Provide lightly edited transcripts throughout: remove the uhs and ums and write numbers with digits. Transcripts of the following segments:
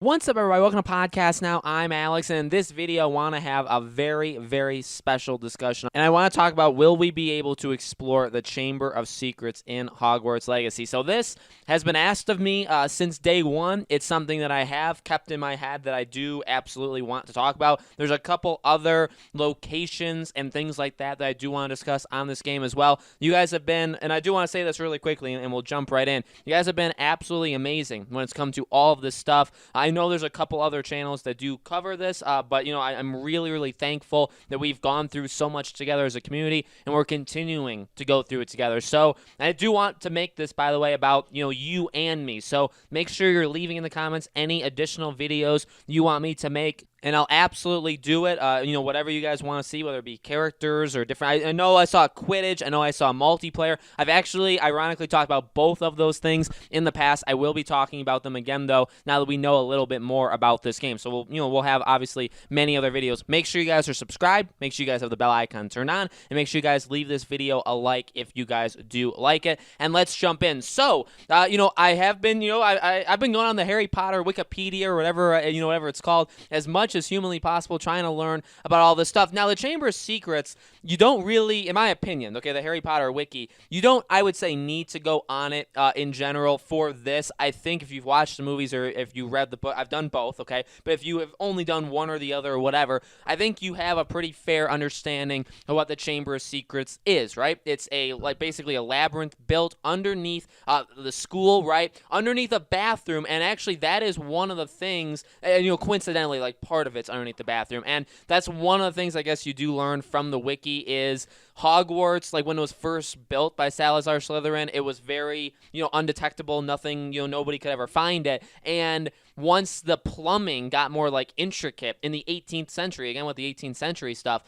What's up, everybody? Welcome to Podcast Now. I'm Alex, and in this video, I want to have a very, very special discussion. And I want to talk about, will we be able to explore the Chamber of Secrets in Hogwarts Legacy? So this has been asked of me since day one. It's something that I have kept in my head that I do absolutely want to talk about. There's a couple other locations and things like that I do want to discuss on this game as well. You guys have been, and I do want to say this really quickly, and we'll jump right in. You guys have been absolutely amazing when it's come to all of this stuff. I know there's a couple other channels that do cover this, but I'm really, really thankful that we've gone through so much together as a community, and we're continuing to go through it together. So I do want to make this, by the way, about you and me. So make sure you're leaving in the comments any additional videos you want me to make, and I'll absolutely do it. Whatever you guys want to see, whether it be characters or different. I know I saw Quidditch. I know I saw multiplayer. I've actually, ironically, talked about both of those things in the past. I will be talking about them again, though, now that we know a little bit more about this game. So we'll have obviously many other videos. Make sure you guys are subscribed. Make sure you guys have the bell icon turned on, and make sure you guys leave this video a like if you guys do like it. And let's jump in. So, I have been, I've been going on the Harry Potter Wikipedia or whatever, whatever it's called, as much as humanly possible, trying to learn about all this stuff. Now, the Chamber of Secrets, you don't really, in my opinion, okay, the Harry Potter wiki, you don't, I would say, need to go on it in general for this. I think if you've watched the movies or if you read the book, I've done both, okay, but if you have only done one or the other or whatever, I think you have a pretty fair understanding of what the Chamber of Secrets is, right? It's basically a labyrinth built underneath the school, right? Underneath a bathroom, and actually that is one of the things, and coincidentally, like part of it's underneath the bathroom, and that's one of the things I guess you do learn from the wiki is Hogwarts, like when it was first built by Salazar Slytherin, it was very, undetectable, nothing, nobody could ever find it, and once the plumbing got more like intricate in the 18th century, again with the 18th century stuff,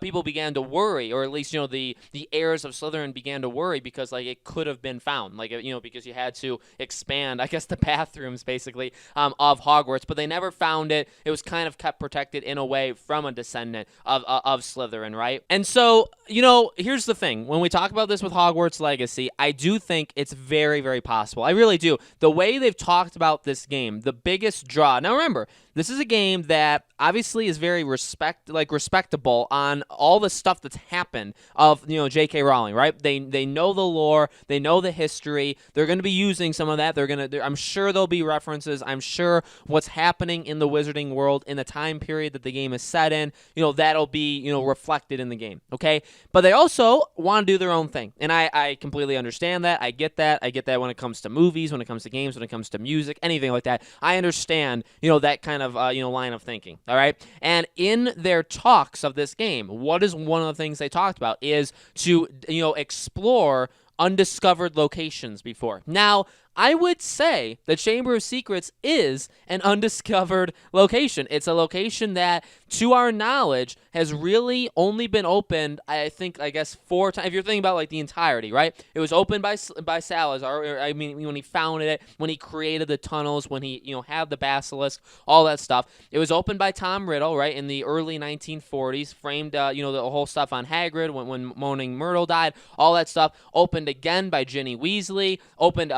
people began to worry, or at least the heirs of Slytherin began to worry because like it could have been found, like because you had to expand, I guess, the bathrooms basically of Hogwarts, but they never found it. It was kind of kept protected in a way from a descendant of Slytherin, right? And so here's the thing: when we talk about this with Hogwarts Legacy, I do think it's very, very possible. I really do. The way they've talked about this game, the biggest draw. Now remember, this is a game that obviously is very respectable on all the stuff that's happened of J.K. Rowling, right? They know the lore, they know the history. They're going to be using some of that. I'm sure there'll be references. I'm sure what's happening in the wizarding world in the time period that the game is set in, that'll be reflected in the game. Okay, but they also want to do their own thing, and I completely understand that. I get that. I get that when it comes to movies, when it comes to games, when it comes to music, anything like that. I understand that kind of line of thinking. All right, and in their talks of this game, what is one of the things they talked about is to explore undiscovered locations before. Now, I would say the Chamber of Secrets is an undiscovered location. It's a location that, to our knowledge, has really only been opened, I guess, 4 times. If you're thinking about, like, the entirety, right? It was opened by Salazar, when he founded it, when he created the tunnels, when he, had the basilisk, all that stuff. It was opened by Tom Riddle, right, in the early 1940s, framed, the whole stuff on Hagrid when Moaning Myrtle died, all that stuff. Opened again by Ginny Weasley, opened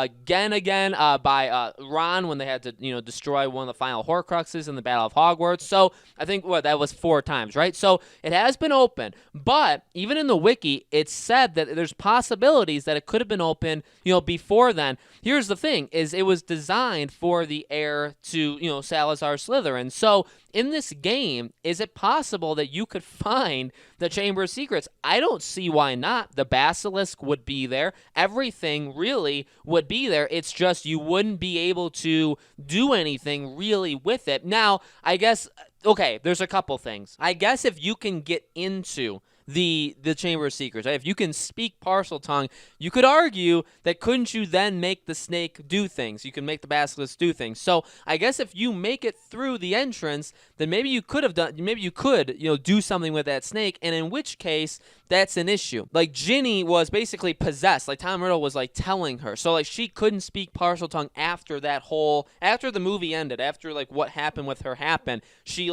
again by Ron when they had to destroy one of the final Horcruxes in the Battle of Hogwarts. So I think that was 4 times, right? So it has been open, but even in the wiki it said that there's possibilities that it could have been open before then. Here's the thing: is it was designed for the heir to Salazar Slytherin. So in this game, is it possible that you could find the Chamber of Secrets? I don't see why not. The basilisk would be there. Everything really would be there. It's just you wouldn't be able to do anything really with it. Now, I guess, okay, there's a couple things. I guess if you can get into the Chamber of Secrets, right? If you can speak Parseltongue, you could argue that couldn't you then make the snake do things? You can make the basilisk do things. So I guess if you make it through the entrance, then maybe you could do something with that snake, and in which case that's an issue. Like Ginny was basically possessed, like Tom Riddle was like telling her. So like she couldn't speak Parseltongue after the movie ended, after like what happened with her happened. She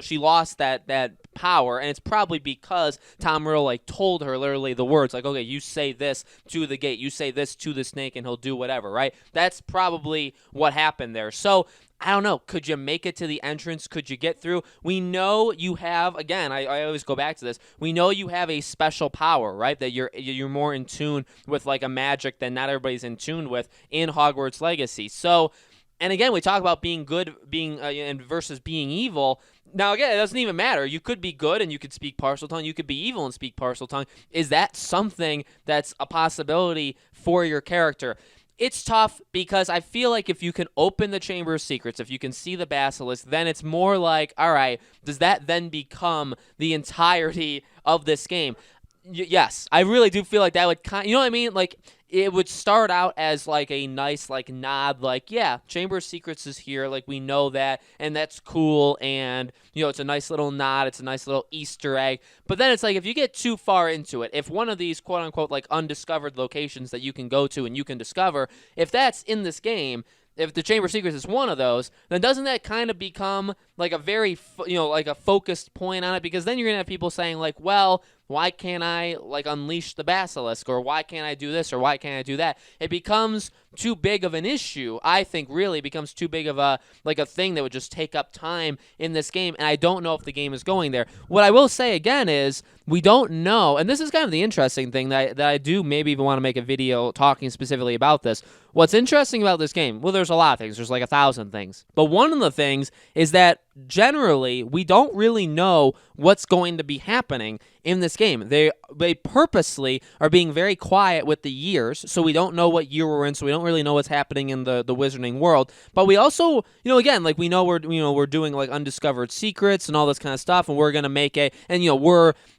she lost that power, and it's probably because Tom Riddle like told her literally the words like, okay, you say this to the gate, you say this to the snake, and he'll do whatever, right? That's probably what happened there. So I don't know. Could you make it to the entrance? Could you get through? We know you have, again, I always go back to this. We know you have a special power, right? That you're more in tune with like a magic that not everybody's in tune with in Hogwarts Legacy. So, and again, we talk about being good, and versus being evil. Now, again, it doesn't even matter. You could be good and you could speak partial tongue. You could be evil and speak partial tongue. Is that something that's a possibility for your character? It's tough because I feel like if you can open the Chamber of Secrets, if you can see the basilisk, then it's more like, all right, does that then become the entirety of this game? Yes, I really do feel like that would you know what I mean? Like, it would start out as like a nice like nod, like, yeah, Chamber of Secrets is here, like we know that, and that's cool, and it's a nice little nod, it's a nice little Easter egg. But then it's like if you get too far into it, if one of these quote unquote like undiscovered locations that you can go to and you can discover, if that's in this game, if the Chamber of Secrets is one of those, then doesn't that kind of become like a very, like a focused point on it? Because then you're going to have people saying like, well, why can't I like unleash the basilisk, or why can't I do this, or why can't I do that? It becomes too big of an issue. I think really becomes too big of a thing that would just take up time in this game, and I don't know if the game is going there. What I will say again is we don't know, and this is kind of the interesting thing that I do maybe even want to make a video talking specifically about this. What's interesting about this game, well, there's a lot of things. There's like 1,000 things. But one of the things is that generally we don't really know what's going to be happening in this game. They purposely are being very quiet with the years, so we don't know what year we're in, so we don't really know what's happening in the wizarding world. But we also, again, like we know we're doing like undiscovered secrets and all this kind of stuff, and we're gonna make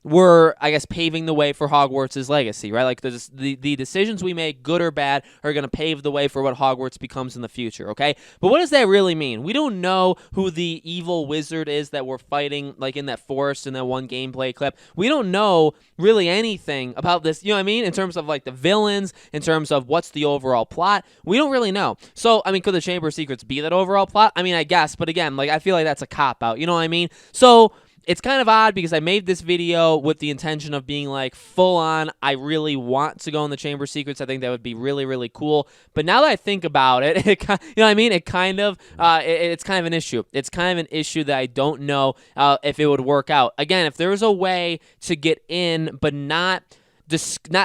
we're I guess paving the way for Hogwarts' legacy, right? Like the decisions we make, good or bad, are gonna pave the way for what Hogwarts becomes in the future, okay? But what does that really mean? We don't know who the evil wizard is that we're fighting like in that forest in that one gameplay clip. We don't know really anything about this, you know what I mean? In terms of like the villains, in terms of what's the overall plot, we don't really know. So, I mean, could the Chamber of Secrets be that overall plot? I mean, I guess, but again, like I feel like that's a cop-out, you know what I mean? So it's kind of odd because I made this video with the intention of being like full on, I really want to go in the Chamber of Secrets. I think that would be really, really cool. But now that I think about it, you know what I mean? It kind of, it's kind of an issue. It's kind of an issue that I don't know if it would work out. Again, if there was a way to get in but not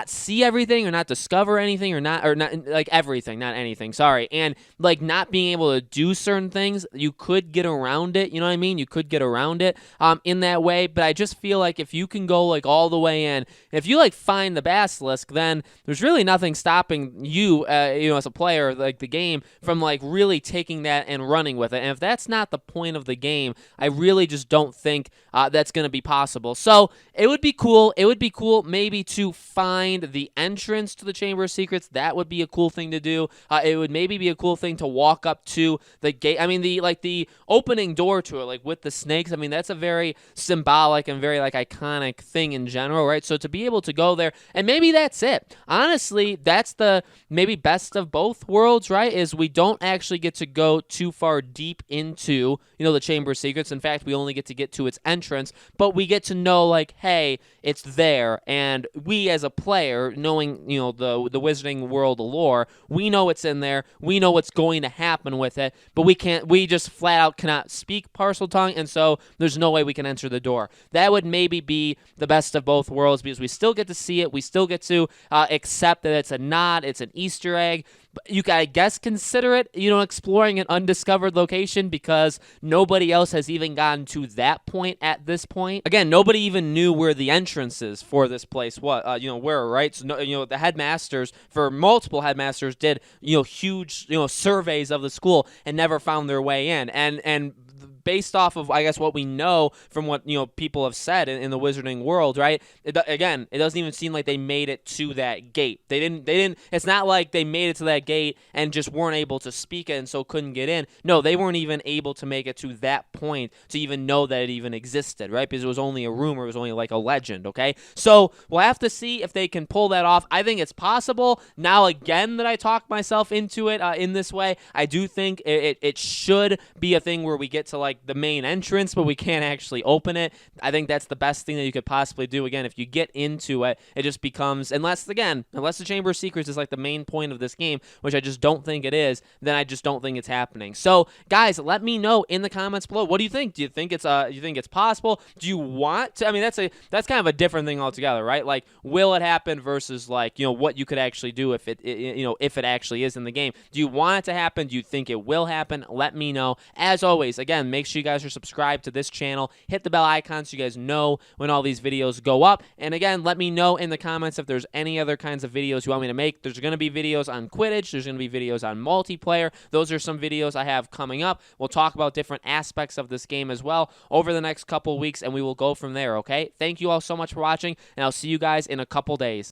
see everything, or not discover anything, or not like everything, not anything, sorry, and like not being able to do certain things, you could get around it, you know what I mean? You could get around it in that way. But I just feel like if you can go like all the way in, if you like find the basilisk, then there's really nothing stopping you, as a player, like the game, from like really taking that and running with it. And if that's not the point of the game, I really just don't think that's going to be possible. So it would be cool. It would be cool maybe to find the entrance to the Chamber of Secrets. That would be a cool thing to do. It would maybe be a cool thing to walk up to the gate. I mean, the opening door to it, like with the snakes. I mean, that's a very symbolic and very like iconic thing in general, right? So to be able to go there, and maybe that's it. Honestly, that's the maybe best of both worlds, right? Is we don't actually get to go too far deep into, the Chamber of Secrets. In fact, we only get to its entrance, but we get to know like, hey, it's there, and we as a player, knowing the Wizarding World lore, we know it's in there, we know what's going to happen with it, but we just flat out cannot speak Parseltongue, and so there's no way we can enter the door. That would maybe be the best of both worlds, because we still get to see it, we still get to accept that it's a nod, it's an Easter egg. You can, I guess, consider it, exploring an undiscovered location, because nobody else has even gotten to that point at this point. Again, nobody even knew where the entrances for this place were, right? So, the headmasters, for multiple headmasters, did, huge, surveys of the school and never found their way in. And based off of, I guess, what we know from what people have said in the Wizarding world, right? It doesn't even seem like they made it to that gate. They didn't. It's not like they made it to that gate and just weren't able to speak it and so couldn't get in. No, they weren't even able to make it to that point to even know that it even existed, right? Because it was only a rumor. It was only like a legend. Okay, so we'll have to see if they can pull that off. I think it's possible. Now, again, that I talk myself into it in this way, I do think it should be a thing where we get to like like the main entrance, but we can't actually open it. I think that's the best thing that you could possibly do. Again, if you get into it, it just becomes, unless the Chamber of Secrets is like the main point of this game, which I just don't think it is, then I just don't think it's happening. So, guys, let me know in the comments below. What do you think? Do you think it's possible? Do you want to? I mean, that's kind of a different thing altogether, right? Like, will it happen versus like, what you could actually do if if it actually is in the game. Do you want it to happen? Do you think it will happen? Let me know. As always, again, make sure you guys are subscribed to this channel. Hit the bell icon so you guys know when all these videos go up. And again, let me know in the comments if there's any other kinds of videos you want me to make. There's going to be videos on Quidditch. There's going to be videos on multiplayer. Those are some videos I have coming up. We'll talk about different aspects of this game as well over the next couple weeks, and we will go from there, okay? Thank you all so much for watching, and I'll see you guys in a couple days.